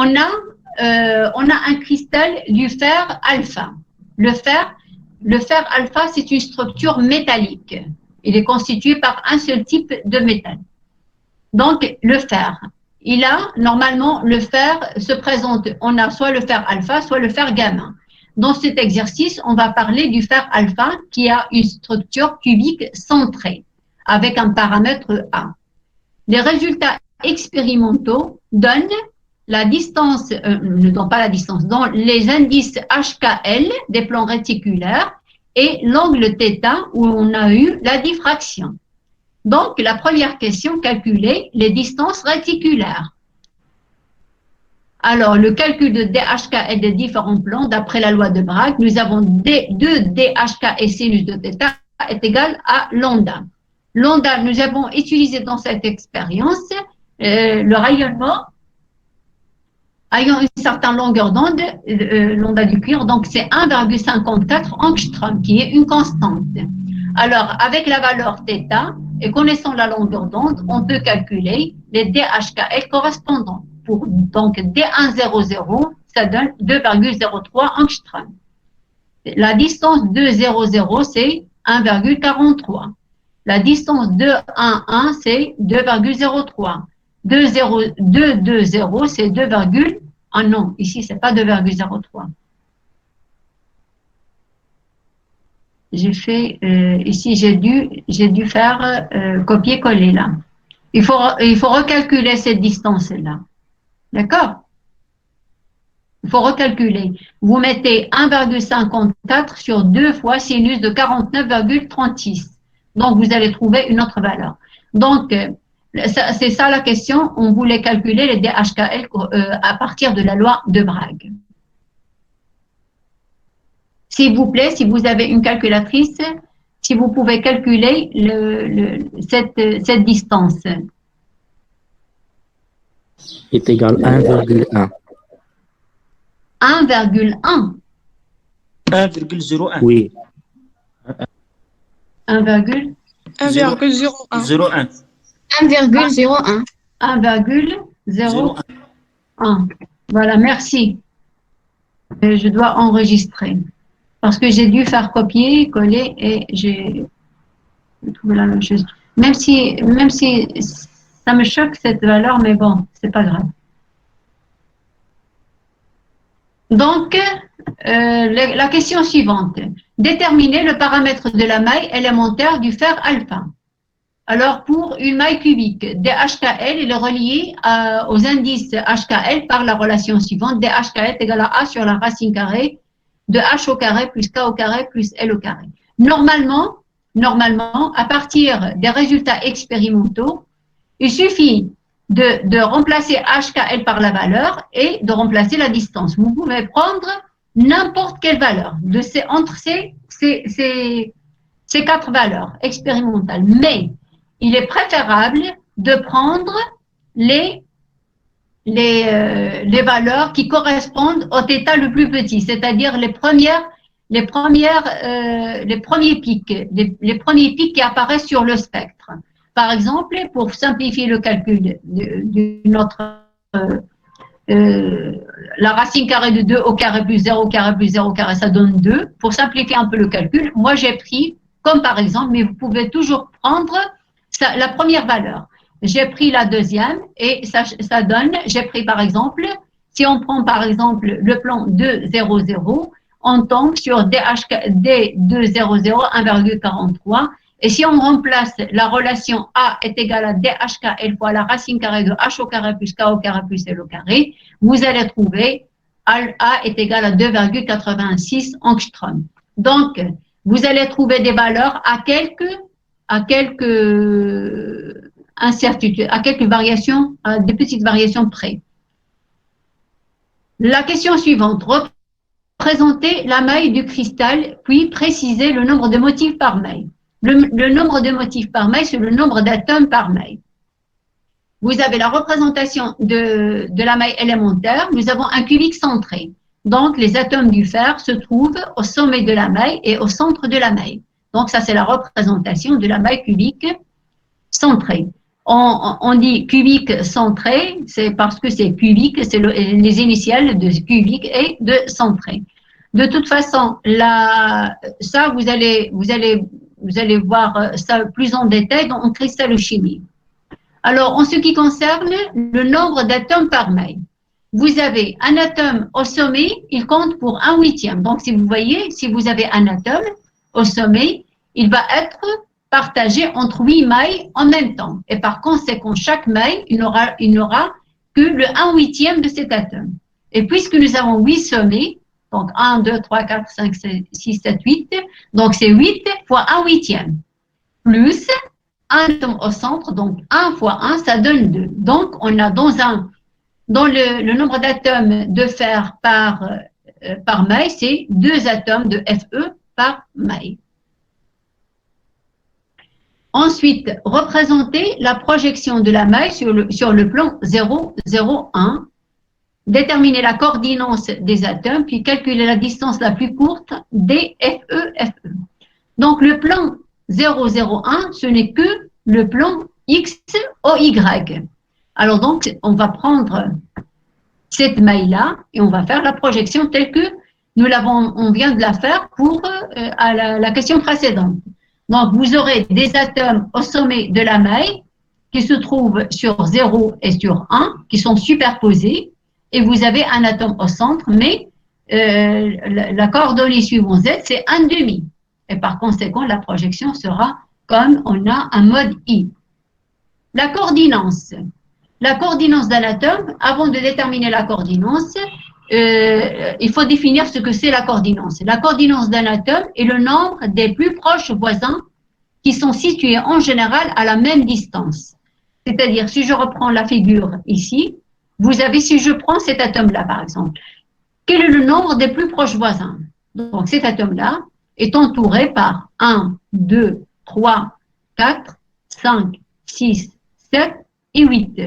on a un cristal du fer alpha. Le fer alpha, c'est une structure métallique. Il est constitué par un seul type de métal. Donc, le fer. Normalement, le fer se présente, on a soit le fer alpha, soit le fer gamma. Dans cet exercice, on va parler du fer alpha qui a une structure cubique centrée avec un paramètre A. Les résultats expérimentaux donnent la distance, ne donnent pas la distance, donnent les indices HKL des plans réticulaires et l'angle θ où on a eu la diffraction. Donc, la première question, calculer les distances réticulaires. Alors, le calcul de DHKL des différents plans, d'après la loi de Bragg, nous avons 2 DHK et sinus de θ est égal à lambda. Lambda, nous avons utilisé dans cette expérience le rayonnement ayant une certaine longueur d'onde, l'onde du cuir, donc c'est 1,54 angstrom, qui est une constante. Alors, avec la valeur θ et connaissant la longueur d'onde, on peut calculer les DHKL correspondants. Donc, D100, ça donne 2,03 angstrom. La distance 2,00, c'est 1,43. La distance 2,11, c'est 2,03. 2,20, c'est 2, ah non, ici, c'est pas 2,03. J'ai fait, ici, j'ai dû faire copier-coller là. Il faut recalculer cette distance-là. D'accord? Il faut recalculer. Vous mettez 1,54 sur 2 fois sinus de 49,36. Donc, vous allez trouver une autre valeur. Donc, c'est ça la question. On voulait calculer les DHKL à partir de la loi de Bragg. S'il vous plaît, si vous avez une calculatrice, si vous pouvez calculer cette distance. Est égal à 1,1. 1,1. 1,01. Oui. 1,01. 1,01. 1,01. 1,01. Voilà, merci. Je dois enregistrer. Parce que j'ai dû faire copier, coller et j'ai trouvé la même chose. Même si ça me choque cette valeur, mais bon, c'est pas grave. Donc, la question suivante. Déterminer le paramètre de la maille élémentaire du fer alpha. Alors, pour une maille cubique, DHKL, il est relié aux indices HKL par la relation suivante. DHKL est égal à A sur la racine carrée de H au carré plus K au carré plus L au carré. Normalement, à partir des résultats expérimentaux, il suffit de remplacer HKL par la valeur et de remplacer la distance. Vous pouvez prendre n'importe quelle valeur entre ces 4 valeurs expérimentales. Mais il est préférable de prendre les valeurs qui correspondent au θ le plus petit, c'est-à-dire les premiers pics qui apparaissent sur le spectre. Par exemple, pour simplifier le calcul d'une autre, la racine carrée de 2 au carré plus 0 au carré plus 0 au carré, ça donne 2. Pour simplifier un peu le calcul, moi j'ai pris, comme par exemple, mais vous pouvez toujours prendre la première valeur. J'ai pris la deuxième et ça donne, j'ai pris par exemple, si on prend par exemple le plan 2,00, on tombe sur D200 1,43 et si on remplace la relation A est égale à DHKL fois la racine carrée de H au carré plus K au carré plus L au carré, vous allez trouver A est égal à 2,86 angstrom. Donc, vous allez trouver des valeurs à quelques incertitudes, à quelques variations, à des petites variations près. La question suivante, représenter la maille du cristal, puis préciser le nombre de motifs par maille. Le nombre de motifs par maille, c'est le nombre d'atomes par maille. Vous avez la représentation de la maille élémentaire, nous avons un cubique centré. Donc, les atomes du fer se trouvent au sommet de la maille et au centre de la maille. Donc, ça, c'est la représentation de la maille cubique centrée. On dit cubique centré, c'est parce que c'est cubique, c'est les initiales de cubique et de centré. De toute façon, ça, vous allez voir ça plus en détail en cristallochimie. Alors, en ce qui concerne le nombre d'atomes par maille, vous avez un atome au sommet, il compte pour 1/8. Donc, si vous voyez, si vous avez un atome au sommet, il va être partagé entre 8 mailles en même temps. Et par conséquent, chaque maille, il n'aura que le 1/8 de cet atome. Et puisque nous avons 8 sommets, donc 1, 2, 3, 4, 5, 6, 7, 8, donc c'est 8 fois 1/8, plus un atome au centre, donc 1 fois 1, ça donne 2. Donc, on a dans le nombre d'atomes de fer par maille, c'est 2 atomes de Fe par maille. Ensuite, représenter la projection de la maille sur le plan 0, 0, 1. Déterminer la coordinance des atomes, puis calculer la distance la plus courte des Fe, Fe. Donc, le plan 0, 0, 1, ce n'est que le plan X, O, Y. Alors, donc, on va prendre cette maille-là et on va faire la projection telle que on vient de la faire pour à la question précédente. Donc, vous aurez des atomes au sommet de la maille qui se trouvent sur 0 et sur 1, qui sont superposés, et vous avez un atome au centre, mais la coordonnée suivant Z, c'est 1/2. Et par conséquent, la projection sera comme on a un mode I. La coordinance. La coordinance d'un atome, avant de déterminer la coordinance, il faut définir ce que c'est la coordinance. La coordinance d'un atome est le nombre des plus proches voisins qui sont situés en général à la même distance. C'est-à-dire, si je reprends la figure ici, vous avez, si je prends cet atome-là, par exemple, quel est le nombre des plus proches voisins? Donc, cet atome-là est entouré par 1, 2, 3, 4, 5, 6, 7 et 8.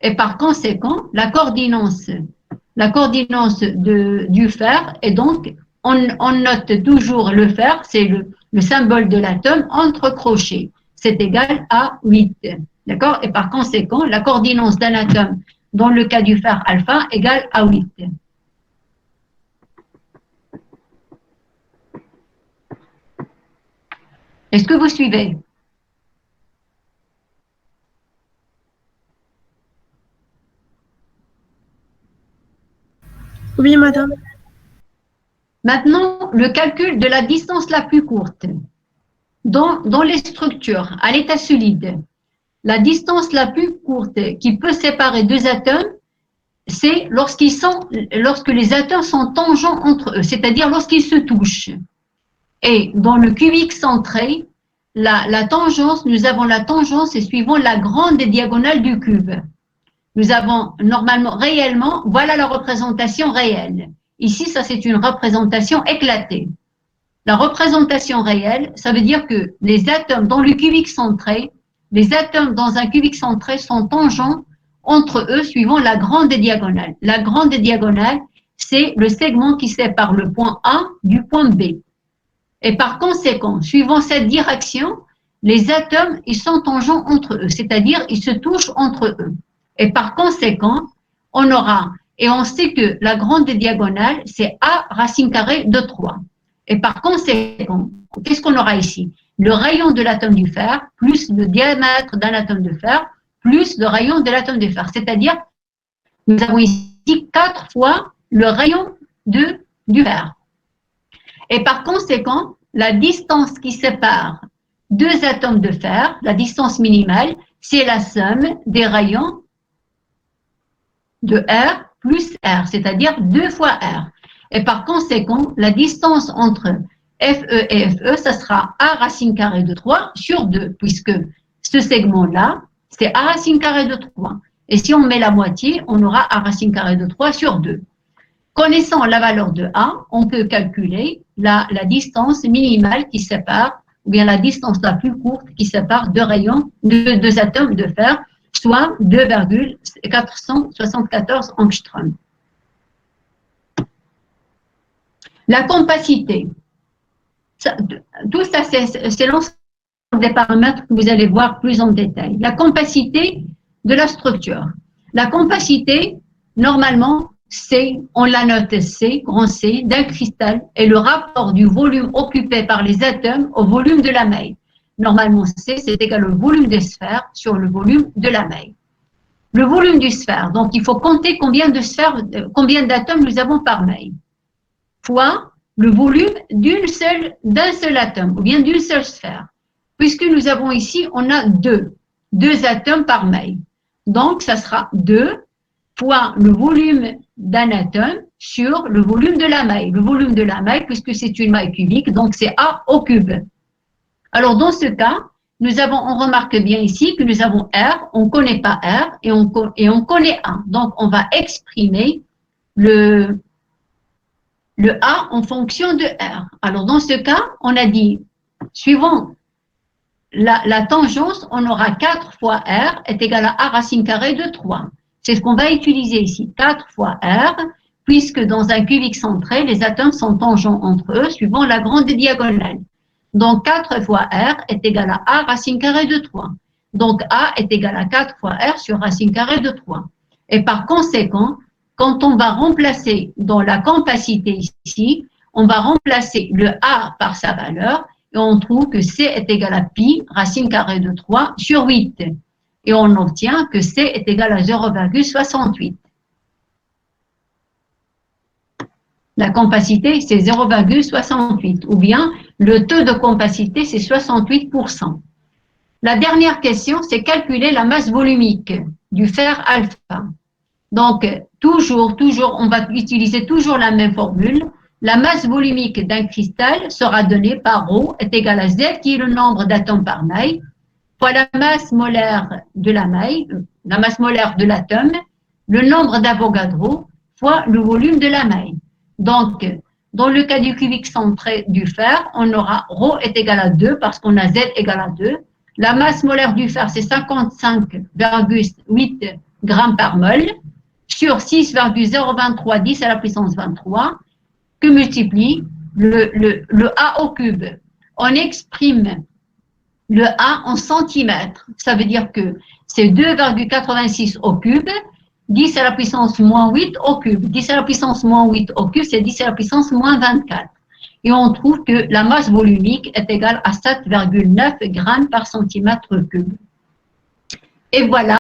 Et par conséquent, la coordinance du fer, et donc, on note toujours le fer, c'est le symbole de l'atome entre crochets. C'est égal à 8. D'accord? Et par conséquent, la coordinance d'un atome, dans le cas du fer alpha, égale à 8. Est-ce que vous suivez? Oui, madame. Maintenant, le calcul de la distance la plus courte. Dans les structures, à l'état solide, la distance la plus courte qui peut séparer deux atomes, c'est lorsque les atomes sont tangents entre eux, c'est-à-dire lorsqu'ils se touchent. Et dans le cubique centré, la tangence, nous avons la tangence et suivant la grande diagonale du cube. Nous avons normalement, réellement, voilà la représentation réelle. Ici, ça c'est une représentation éclatée. La représentation réelle, ça veut dire que les atomes dans le cubique centré, les atomes dans un cubique centré sont tangents entre eux suivant la grande diagonale. La grande diagonale, c'est le segment qui sépare le point A du point B. Et par conséquent, suivant cette direction, les atomes, ils sont tangents entre eux, c'est-à-dire ils se touchent entre eux. Et par conséquent, on aura, et on sait que la grande diagonale, c'est A racine carrée de 3. Et par conséquent, qu'est-ce qu'on aura ici? Le rayon de l'atome du fer, plus le diamètre d'un atome de fer, plus le rayon de l'atome de fer. C'est-à-dire, nous avons ici 4 fois le rayon du fer. Et par conséquent, la distance qui sépare deux atomes de fer, la distance minimale, c'est la somme des rayons de R plus R, c'est-à-dire 2 fois R. Et par conséquent, la distance entre FE et FE, ça sera A racine carrée de 3 sur 2, puisque ce segment-là, c'est A racine carrée de 3. Et si on met la moitié, on aura A racine carrée de 3 sur 2. Connaissant la valeur de A, on peut calculer la distance minimale qui sépare, ou bien la distance la plus courte qui sépare deux rayons, deux atomes de fer, soit 2,474 angstroms. La compacité. Tout ça, c'est l'ensemble des paramètres que vous allez voir plus en détail. La compacité de la structure. La compacité, normalement, c'est, on la note C, grand C, d'un cristal est le rapport du volume occupé par les atomes au volume de la maille. Normalement, C, c'est égal au volume des sphères sur le volume de la maille. Le volume du sphère, donc il faut compter combien de sphères, combien d'atomes nous avons par maille, fois le volume d'un seul atome, ou bien d'une seule sphère. Puisque nous avons ici, on a deux atomes par maille. Donc, ça sera 2 fois le volume d'un atome sur le volume de la maille. Le volume de la maille, puisque c'est une maille cubique, donc c'est A au cube. Alors, dans ce cas, on remarque bien ici que nous avons R, on ne connaît pas R et on connaît A. Donc, on va exprimer le A en fonction de R. Alors, dans ce cas, on a dit, suivant la tangence, on aura 4 fois R est égal à A racine carrée de 3. C'est ce qu'on va utiliser ici, 4 fois R, puisque dans un cubique centré, les atomes sont tangents entre eux suivant la grande diagonale. Donc, 4 fois R est égal à A racine carrée de 3. Donc, A est égal à 4 fois R sur racine carrée de 3. Et par conséquent, quand on va remplacer dans la compacité ici, on va remplacer le A par sa valeur et on trouve que C est égal à pi racine carrée de 3 sur 8. Et on obtient que C est égal à 0,68. La compacité, c'est 0,68, ou bien le taux de compacité, c'est 68%. La dernière question, c'est calculer la masse volumique du fer alpha. Donc, toujours, on va utiliser toujours la même formule. La masse volumique d'un cristal sera donnée par ρ est égal à Z, qui est le nombre d'atomes par maille, fois la masse molaire de la maille, la masse molaire de l'atome, le nombre d'Avogadro, fois le volume de la maille. Donc, dans le cas du cubique centré du fer, on aura ρ est égal à 2 parce qu'on a Z égal à 2. La masse molaire du fer, c'est 55,8 grammes par mol sur 6,023 10 à la puissance 23 que multiplie le A au cube. On exprime le A en centimètres. Ça veut dire que c'est 2,86 au cube, 10 à la puissance moins 8 au cube. 10 à la puissance moins 8 au cube, c'est 10 à la puissance moins 24. Et on trouve que la masse volumique est égale à 7,9 grammes par centimètre cube. Et voilà.